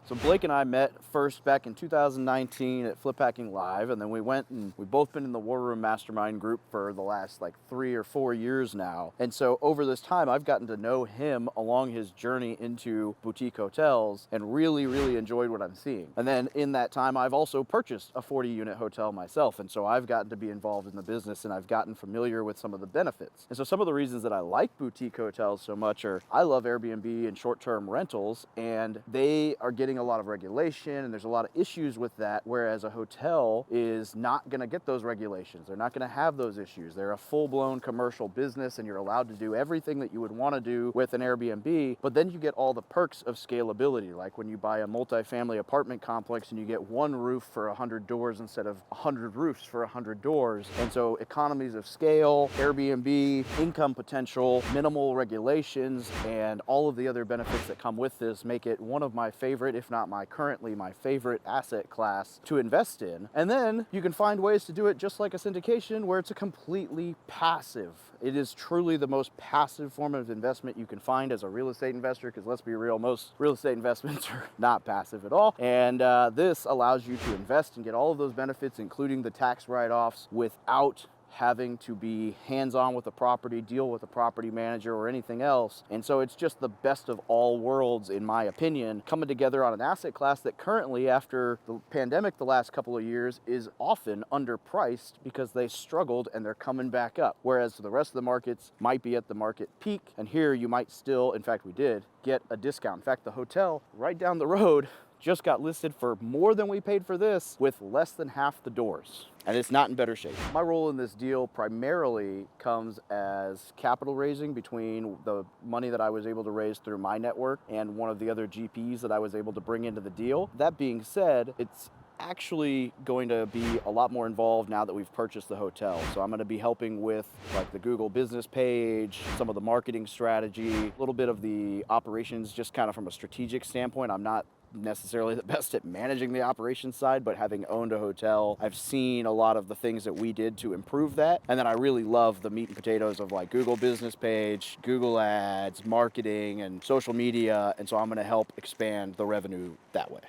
So Blake and I met first back in 2019 at Flip Hacking Live, and then we went and we've both been in the War Room Mastermind group for the last like 3 or 4 years now. And so over this time, I've gotten to know him along his journey into boutique hotels and really enjoyed what I'm seeing. And then in that time, I've also purchased a 40-unit hotel myself, and so I've gotten to be involved in the business and I've gotten familiar with some of the benefits. And so some of the reasons that I like boutique hotels so much are I love Airbnb and short-term rentals, and they are getting a lot of regulation and there's a lot of issues with that, whereas a hotel is not going to get those regulations. They're not going to have those issues. They're a full-blown commercial business and you're allowed to do everything that you would want to do with an Airbnb, but then you get all the perks of scalability, like when you buy a multifamily apartment complex and you get one roof for 100 doors instead of 100 roofs for 100 doors. And so economies of scale, Airbnb, income potential, minimal regulations, and all of the other benefits that come with this make it one of my favorite, if not currently my favorite asset class to invest in. And then you can find ways to do it just like a syndication where it's a completely passive. It is truly the most passive form of investment you can find as a real estate investor, because let's be real, most real estate investments are not passive at all. And this allows you to invest and get all of those benefits, including the tax write-offs, without having to be hands-on with the property, deal with a property manager or anything else. And so it's just the best of all worlds, in my opinion, coming together on an asset class that currently, after the pandemic the last couple of years, is often underpriced because they struggled and they're coming back up. Whereas the rest of the markets might be at the market peak, and here you might still, in fact we did, get a discount. In fact, the hotel right down the road just got listed for more than we paid for this with less than half the doors. And it's not in better shape. My role in this deal primarily comes as capital raising between the money that I was able to raise through my network and one of the other GPs that I was able to bring into the deal. That being said, it's actually going to be a lot more involved now that we've purchased the hotel. So I'm going to be helping with like the Google business page, some of the marketing strategy, a little bit of the operations, just kind of from a strategic standpoint. I'm not necessarily the best at managing the operations side, but having owned a hotel, I've seen a lot of the things that we did to improve that. And then I really love the meat and potatoes of like Google business page, Google ads, marketing, and social media. And so I'm going to help expand the revenue that way.